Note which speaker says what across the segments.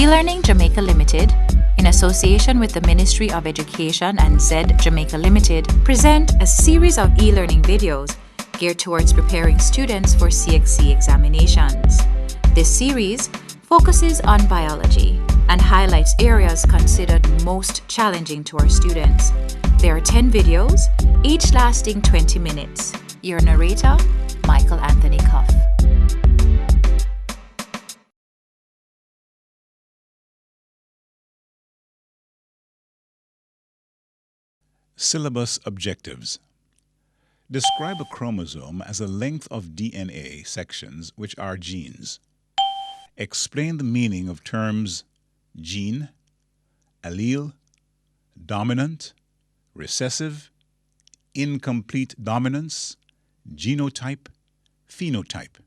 Speaker 1: Elearning Jamaica Limited, in association with the Ministry of Education and Czec Jamaica Limited, present a series of e-learning videos geared towards preparing students for CXC examinations. This series focuses on biology and highlights areas considered most challenging to our students. There are 10 videos, each lasting 20 minutes. Your narrator, Michael Anthony Cuff.
Speaker 2: Syllabus Objectives. Describe a chromosome as a length of DNA sections which are genes. Explain the meaning of terms gene, allele, dominant, recessive, incomplete dominance, genotype, phenotype.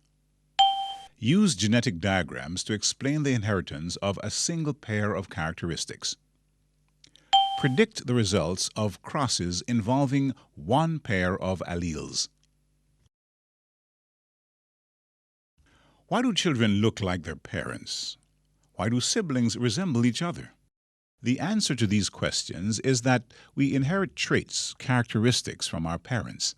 Speaker 2: Use genetic diagrams to explain the inheritance of a single pair of characteristics. Predict the results of crosses involving one pair of alleles. Why do children look like their parents? Why do siblings resemble each other? The answer to these questions is that we inherit traits, characteristics from our parents.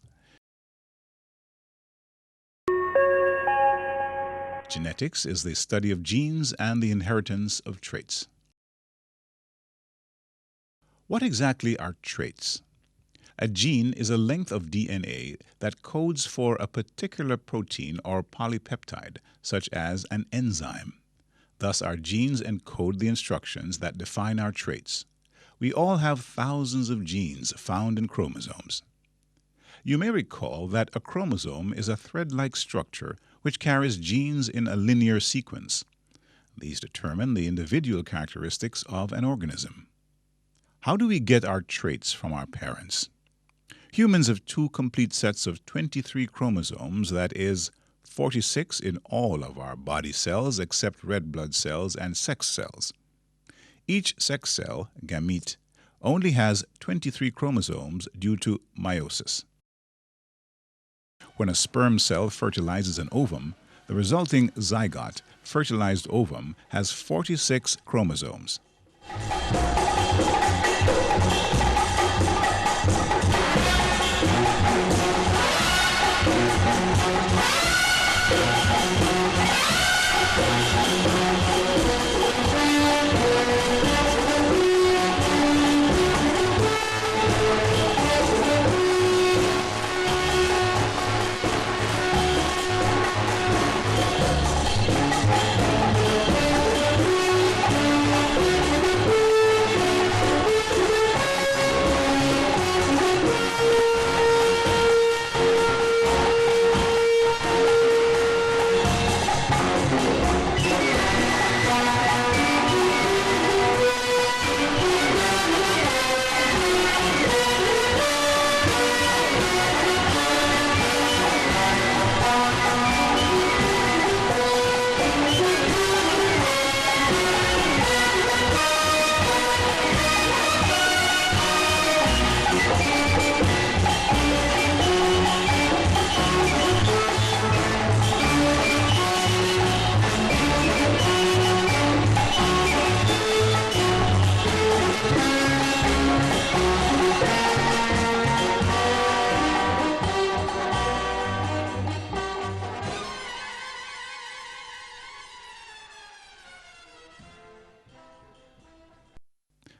Speaker 2: Genetics is the study of genes and the inheritance of traits. What exactly are traits? A gene is a length of DNA that codes for a particular protein or polypeptide, such as an enzyme. Thus, our genes encode the instructions that define our traits. We all have thousands of genes found in chromosomes. You may recall that a chromosome is a thread-like structure which carries genes in a linear sequence. These determine the individual characteristics of an organism. How do we get our traits from our parents? Humans have two complete sets of 23 chromosomes, that is, 46 in all of our body cells except red blood cells and sex cells. Each sex cell, gamete, only has 23 chromosomes due to meiosis. When a sperm cell fertilizes an ovum, the resulting zygote, fertilized ovum, has 46 chromosomes.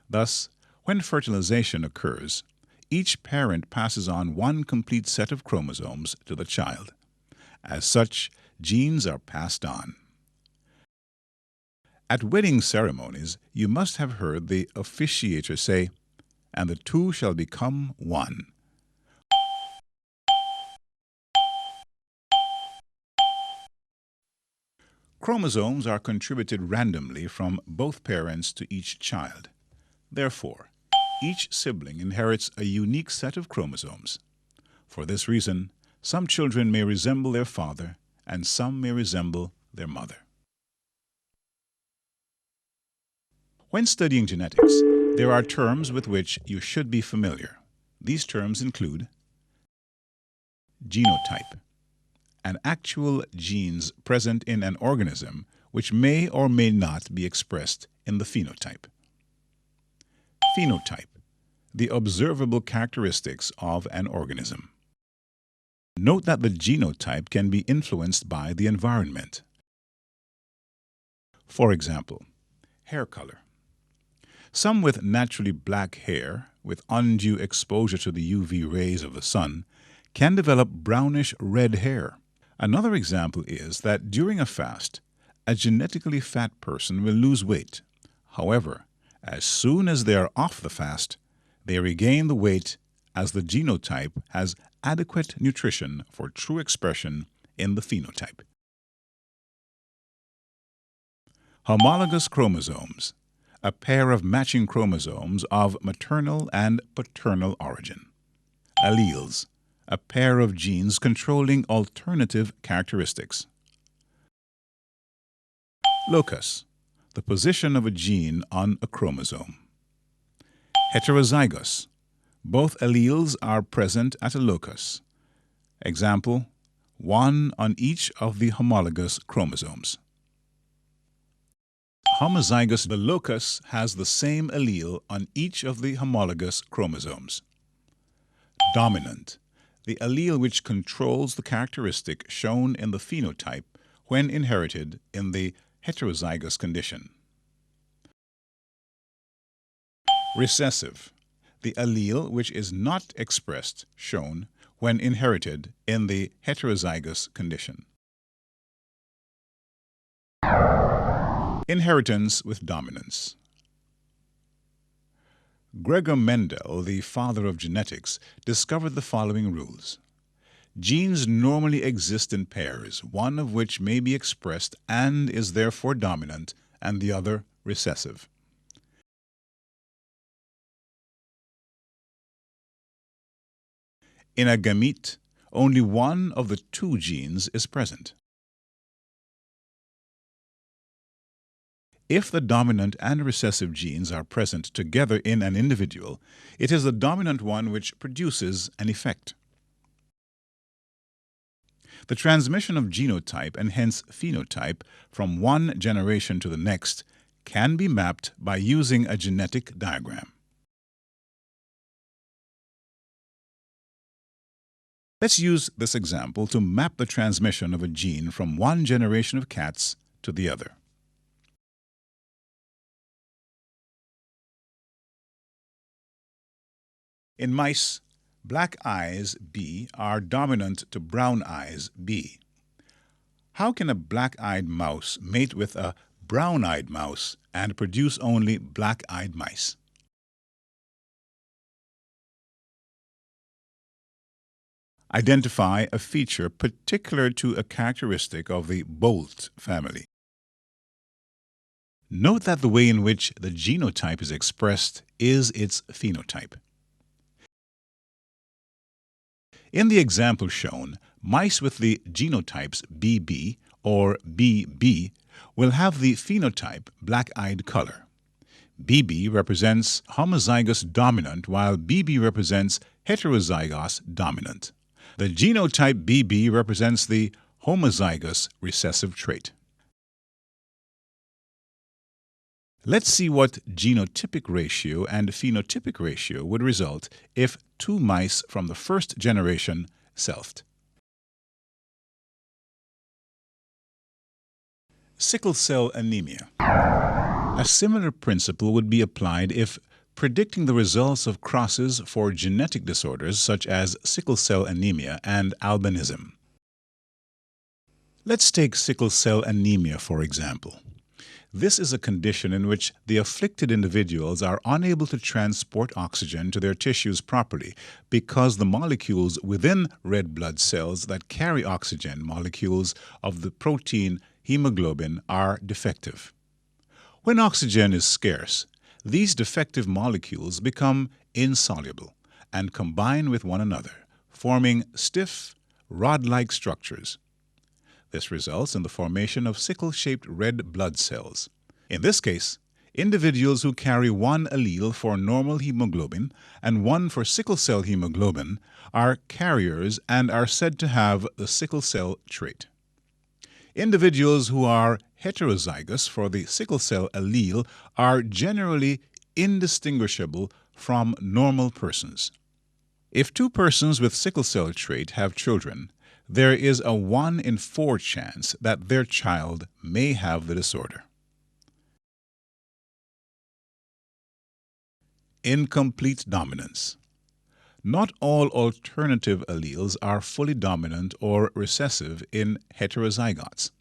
Speaker 2: Thus, when fertilization occurs, each parent passes on one complete set of chromosomes to the child. As such, genes are passed on. At wedding ceremonies, you must have heard the officiator say, "And the two shall become one." Chromosomes are contributed randomly from both parents to each child. Therefore, each sibling inherits a unique set of chromosomes. For this reason, some children may resemble their father and some may resemble their mother. When studying genetics, there are terms with which you should be familiar. These terms include genotype, an actual genes present in an organism which may or may not be expressed in the phenotype. Phenotype, the observable characteristics of an organism. Note that the genotype can be influenced by the environment. For example, hair color. Some with naturally black hair, with undue exposure to the UV rays of the sun, can develop brownish red hair. Another example is that during a fast, a genetically fat person will lose weight. However, as soon as they are off the fast, they regain the weight as the genotype has adequate nutrition for true expression in the phenotype. Homologous chromosomes, a pair of matching chromosomes of maternal and paternal origin. Alleles, a pair of genes controlling alternative characteristics. Locus, the position of a gene on a chromosome. Heterozygous, both alleles are present at a locus. Example, one on each of the homologous chromosomes. Homozygous, the locus has the same allele on each of the homologous chromosomes. Dominant, the allele which controls the characteristic shown in the phenotype when inherited in the heterozygous condition. Recessive, the allele which is not expressed shown when inherited in the heterozygous condition. Inheritance with dominance. Gregor Mendel, the father of genetics, discovered the following rules. Genes normally exist in pairs, one of which may be expressed and is therefore dominant, and the other recessive. In a gamete, only one of the two genes is present. If the dominant and recessive genes are present together in an individual, it is the dominant one which produces an effect. The transmission of genotype and hence phenotype from one generation to the next can be mapped by using a genetic diagram. Let's use this example to map the transmission of a gene from one generation of cats to the other. In mice, black eyes B are dominant to brown eyes B. How can a black-eyed mouse mate with a brown-eyed mouse and produce only black-eyed mice? Identify a feature particular to a characteristic of the Bolt family. Note that the way in which the genotype is expressed is its phenotype. In the example shown, mice with the genotypes BB or BB will have the phenotype black-eyed color. BB represents homozygous dominant while BB represents heterozygous dominant. The genotype BB represents the homozygous recessive trait. Let's see what genotypic ratio and phenotypic ratio would result if two mice from the first generation selfed. Sickle cell anemia. A similar principle would be applied if predicting the results of crosses for genetic disorders such as sickle cell anemia and albinism. Let's take sickle cell anemia for example. This is a condition in which the afflicted individuals are unable to transport oxygen to their tissues properly because the molecules within red blood cells that carry oxygen molecules of the protein hemoglobin are defective. When oxygen is scarce, these defective molecules become insoluble and combine with one another, forming stiff, rod-like structures. This results in the formation of sickle-shaped red blood cells. In this case, individuals who carry one allele for normal hemoglobin and one for sickle cell hemoglobin are carriers and are said to have the sickle cell trait. Individuals who are heterozygous for the sickle cell allele are generally indistinguishable from normal persons. If two persons with sickle cell trait have children, there is a 1 in 4 chance that their child may have the disorder. Incomplete dominance. Not all alternative alleles are fully dominant or recessive in heterozygotes.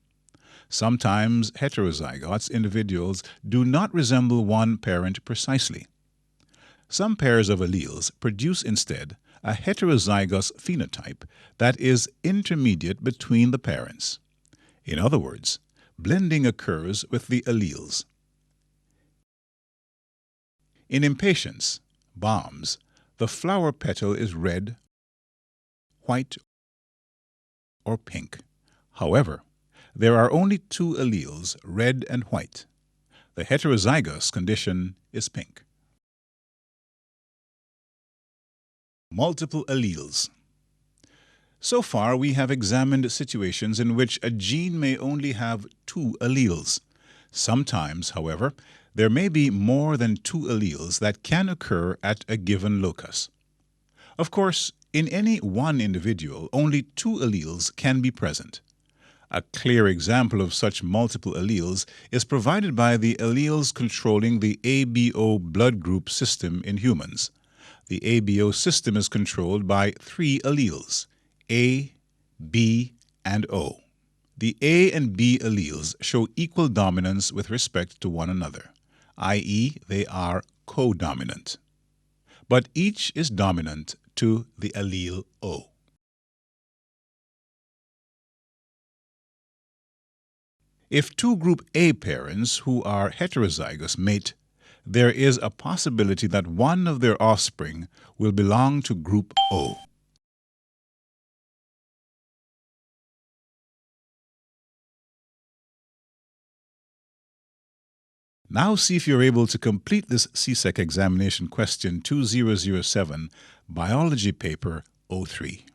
Speaker 2: Sometimes heterozygotes individuals do not resemble one parent precisely. Some pairs of alleles produce instead a heterozygous phenotype that is intermediate between the parents. In other words, blending occurs with the alleles. In impatiens, bombs, the flower petal is red, white, or pink. However, there are only 2 alleles, red and white. The heterozygous condition is pink. Multiple alleles. So far, we have examined situations in which a gene may only have 2 alleles. Sometimes, however, there may be more than 2 alleles that can occur at a given locus. Of course, in any one individual, only 2 alleles can be present. A clear example of such multiple alleles is provided by the alleles controlling the ABO blood group system in humans. The ABO system is controlled by 3 alleles, A, B, and O. The A and B alleles show equal dominance with respect to one another, i.e., they are codominant. But each is dominant to the allele O. If 2 group A parents who are heterozygous mate, there is a possibility that one of their offspring will belong to group O. Now see if you're able to complete this Csec examination question 2007, Biology paper 03.